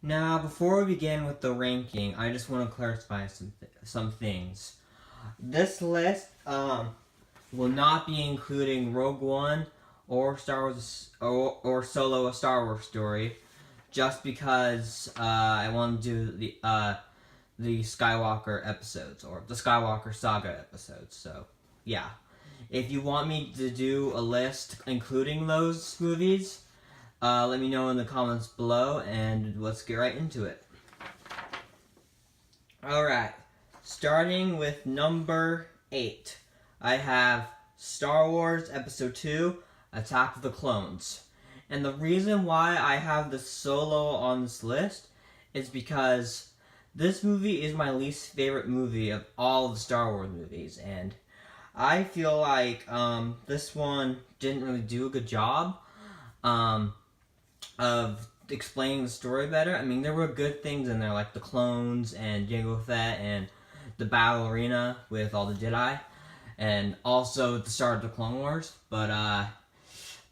Now, before we begin with the ranking, I just want to clarify some things. This list will not be including Rogue One or Star Wars or Solo: A Star Wars Story, just because I want to do the Skywalker episodes or the Skywalker Saga episodes. So yeah, if you want me to do a list including those movies, let me know in the comments below, and let's get right into it. Alright, starting with number 8, I have Star Wars Episode 2, Attack of the Clones. And the reason why I have the Solo on this list is because this movie is my least favorite movie of all of the Star Wars movies, and I feel like this one didn't really do a good job of explaining the story better. I mean, there were good things in there, like the clones and Jango Fett and the battle arena with all the Jedi, and also at the start of the Clone Wars. But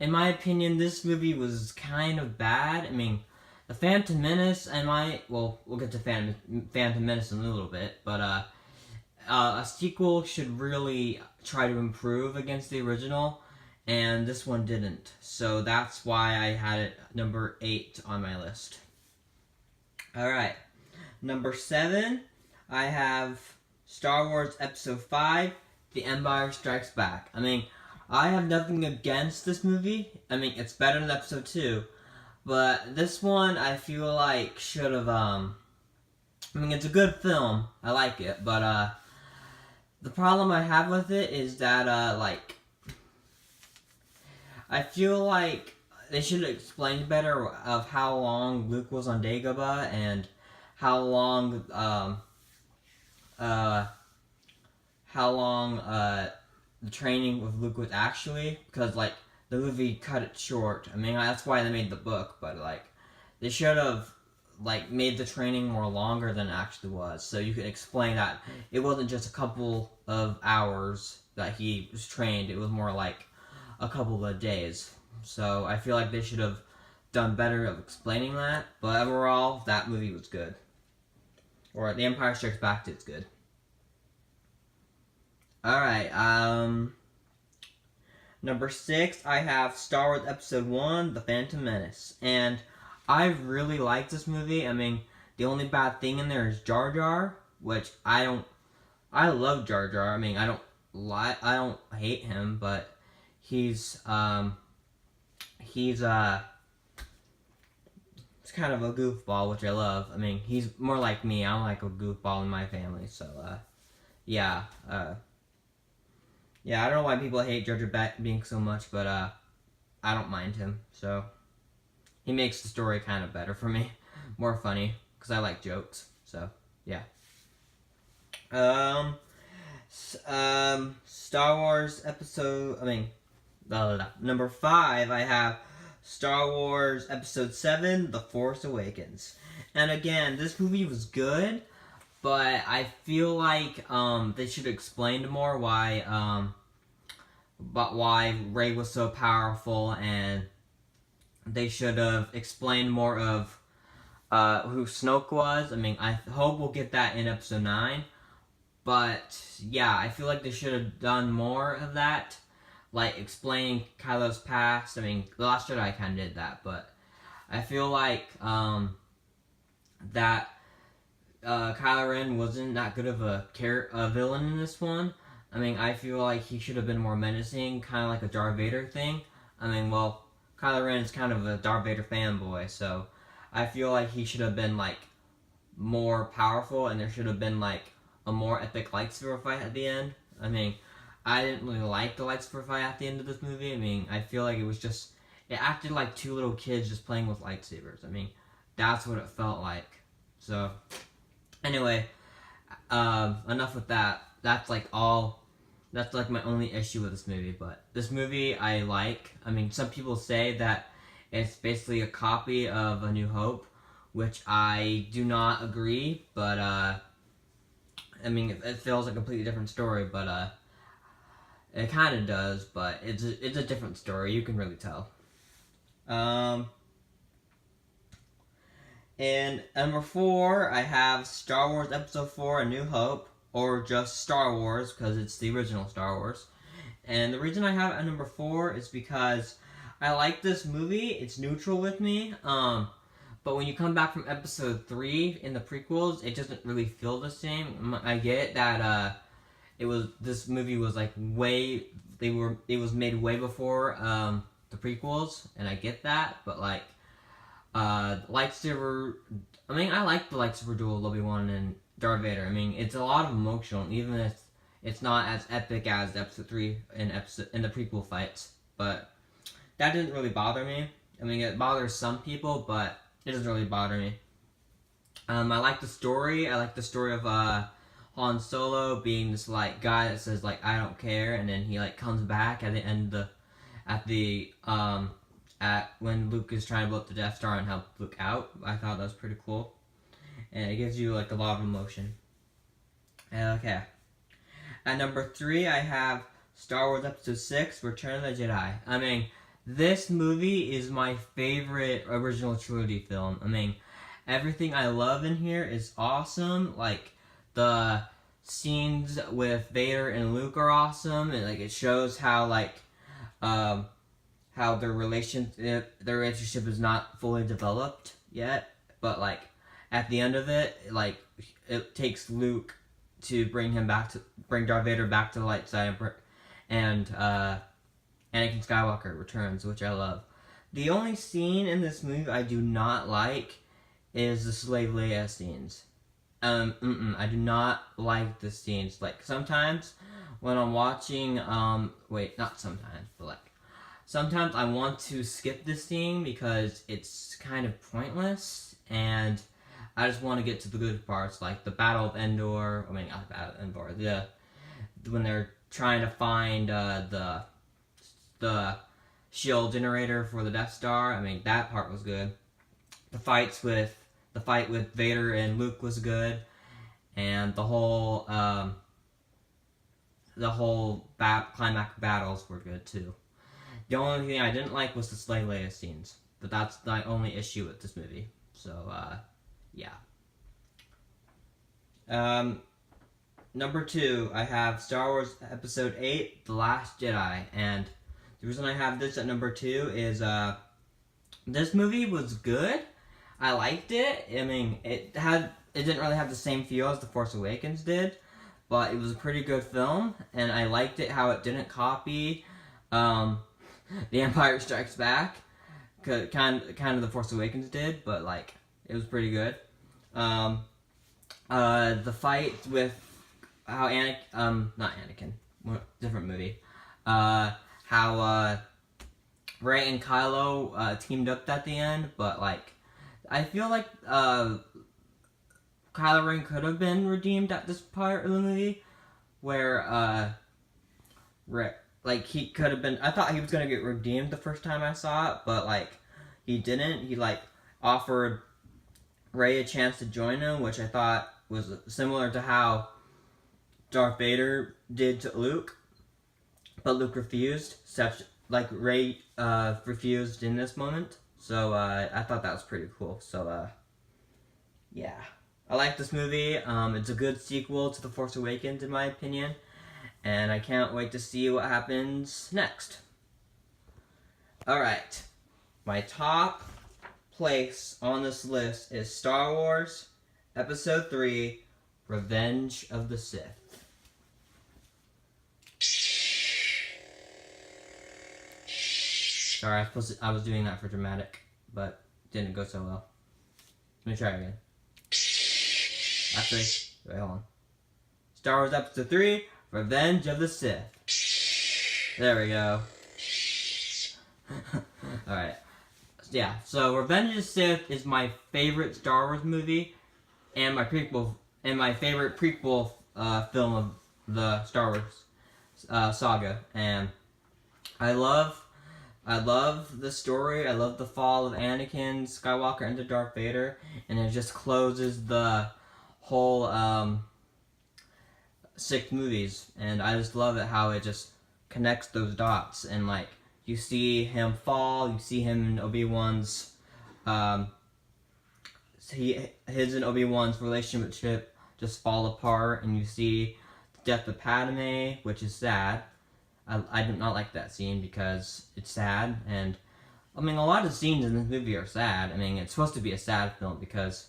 in my opinion, this movie was kind of bad. I mean, the Phantom Menace, we'll get to Phantom Menace in a little bit, but a sequel should really try to improve against the original, and this one didn't. So that's why I had it number 8 on my list. Alright, number 7, I have Star Wars Episode 5, The Empire Strikes Back. I mean, I have nothing against this movie. I mean, it's better than Episode 2, but this one I feel like should have, I mean, it's a good film. I like it, but, the problem I have with it is that, I feel like they should have explained better of how long Luke was on Dagobah and how long the training with Luke was actually, because like the movie cut it short. I mean, that's why they made the book, but like they should have like made the training more longer than it actually was, so you could explain that it wasn't just a couple of hours that he was trained. It was more like a couple of days. So I feel like they should have done better of explaining that. But overall, that movie was good. Or The Empire Strikes Back is good. Alright, number 6, I have Star Wars Episode 1, The Phantom Menace. And I really like this movie. I mean, the only bad thing in there is Jar Jar, which I love Jar Jar. I mean, I don't hate him, but he's kind of a goofball, which I love. I mean, he's more like me. I'm like a goofball in my family, so yeah. Yeah, I don't know why people hate Jar Jar Binks so much, but I don't mind him. So he makes the story kind of better for me, more funny, because I like jokes. So yeah. Star Wars episode. Number 5, I have Star Wars Episode 7, The Force Awakens. And again, this movie was good, but I feel like they should have explained more why Rey was so powerful, and they should have explained more of who Snoke was. I mean, I hope we'll get that in Episode 9. But yeah, I feel like they should have done more of that, like explaining Kylo's past. I mean, The Last Jedi kind of did that, but I feel like that Kylo Ren wasn't that good of a villain in this one. I mean, I feel like he should have been more menacing, kind of like a Darth Vader thing. I mean, well, Kylo Ren is kind of a Darth Vader fanboy, so I feel like he should have been like more powerful, and there should have been like a more epic lightsaber fight at the end. I mean, I didn't really like the lightsaber fight at the end of this movie. I mean, I feel like it acted like two little kids just playing with lightsabers. I mean, that's what it felt like. So, anyway, enough with that. That's like my only issue with this movie. But this movie I like. I mean, some people say that it's basically a copy of A New Hope, which I do not agree, but I mean, it feels a completely different story, but it kind of does, but it's a different story. You can really tell. And number 4, I have Star Wars Episode 4: A New Hope, or just Star Wars because it's the original Star Wars. And the reason I have it at number 4 is because I like this movie. It's neutral with me. But when you come back from Episode 3 in the prequels, it doesn't really feel the same. I get that this movie was like it was made way before the prequels, and I get that. But like lightsaber, I mean, I like the lightsaber duel of Obi-Wan and Darth Vader. I mean, it's a lot of emotional, even if it's not as epic as Episode 3 in the prequel fights. But that didn't really bother me. I mean, it bothers some people, but it doesn't really bother me. I like the story. I like the story of Han Solo being this like guy that says like I don't care, and then he like comes back at the end at when Luke is trying to blow up the Death Star and help Luke out. I thought that was pretty cool, and it gives you like a lot of emotion. Okay, at number 3 I have Star Wars Episode 6: Return of the Jedi. I mean, this movie is my favorite original trilogy film. I mean, everything I love in here is awesome. Like, the scenes with Vader and Luke are awesome. And, like, it shows how, like, how their relationship is not fully developed yet. But, like, at the end of it, like, it takes Luke to bring Darth Vader back to the light side and Anakin Skywalker returns, which I love. The only scene in this movie I do not like is the Slave Leia scenes. I do not like the scenes. Like, sometimes when I'm watching, not sometimes, but like, sometimes I want to skip this scene because it's kind of pointless, and I just want to get to the good parts, like the Battle of Endor. I mean, not the Battle of Endor. When they're trying to find the shield generator for the Death Star. I mean, that part was good. The fight with Vader and Luke was good, and the whole climax battles were good too. The only thing I didn't like was the Slave Leia scenes, but that's the only issue with this movie. So yeah. Number 2, I have Star Wars Episode 8: The Last Jedi, and the reason I have this at number 2 is this movie was good. I liked it. I mean, it didn't really have the same feel as The Force Awakens did, but it was a pretty good film, and I liked it how it didn't copy The Empire Strikes Back, kind of The Force Awakens did, but like it was pretty good. The fight with how not Anakin, different movie. How Rey and Kylo teamed up at the end, but like I feel like Kylo Ren could have been redeemed at this part of the movie, where like he could have been. I thought he was gonna get redeemed the first time I saw it, but like he didn't. He like offered Rey a chance to join him, which I thought was similar to how Darth Vader did to Luke, but Luke refused. Like Rey refused in this moment, so I thought that was pretty cool. So yeah, I like this movie. It's a good sequel to The Force Awakens in my opinion, and I can't wait to see what happens next. Alright, my top place on this list is Star Wars Episode 3: Revenge of the Sith. Sorry, I was doing that for dramatic, but didn't go so well. Let me try again. Actually, wait, hold on. Star Wars Episode 3: Revenge of the Sith. There we go. Alright. Yeah, so Revenge of the Sith is my favorite Star Wars movie, and my favorite prequel film of the Star Wars saga. And I love the story. I love the fall of Anakin Skywalker into Darth Vader, and it just closes the whole 6 movies. And I just love it how it just connects those dots, and like you see him fall, you see him in Obi-Wan's his and Obi-Wan's relationship just fall apart, and you see the death of Padme, which is sad. I do not like that scene because it's sad, and I mean, a lot of the scenes in this movie are sad. I mean, it's supposed to be a sad film because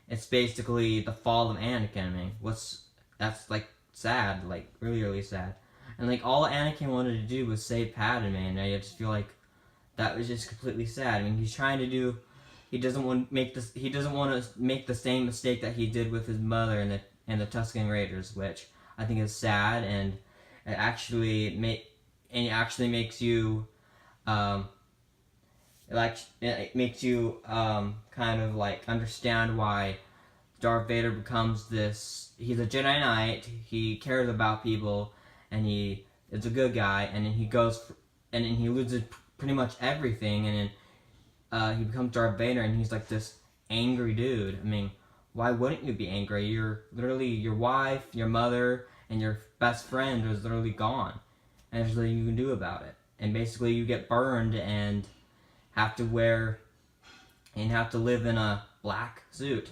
it's basically the fall of Anakin. I mean, that's like sad, like really, really sad. And like all Anakin wanted to do was save Padme, and I just feel like that was just completely sad. I mean, he's trying to do. He doesn't want to make this. He doesn't want to make the same mistake that he did with his mother and the Tusken Raiders, which I think is sad, and it actually makes you. It makes you kind of like understand why Darth Vader becomes this. He's a Jedi Knight. He cares about people, and he is a good guy. And then and then he loses pretty much everything, and then he becomes Darth Vader, and he's like this angry dude. I mean, why wouldn't you be angry? You're literally your wife, your mother, and your best friend is literally gone, and there's nothing you can do about it. And basically, you get burned and have to live in a black suit.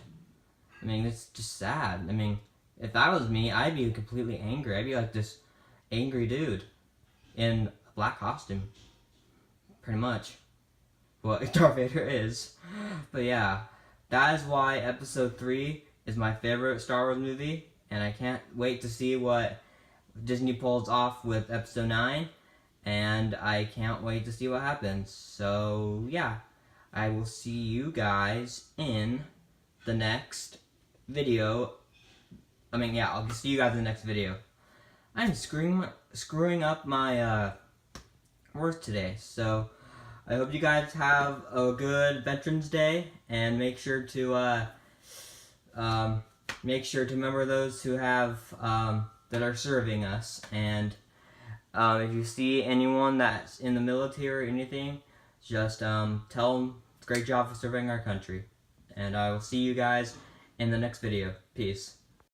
I mean, it's just sad. I mean, if that was me, I'd be completely angry. I'd be like this angry dude in a black costume. Pretty much. What Darth Vader is. But yeah, that is why Episode 3 is my favorite Star Wars movie, and I can't wait to see what Disney pulls off with Episode 9. And I can't wait to see what happens. So, yeah. I will see you guys in the next video. I'll see you guys in the next video. I'm screwing up my words today. So, I hope you guys have a good Veterans Day. And make sure to remember those who have, that are serving us. And if you see anyone that's in the military or anything, just tell them great job for serving our country. And I will see you guys in the next video. Peace.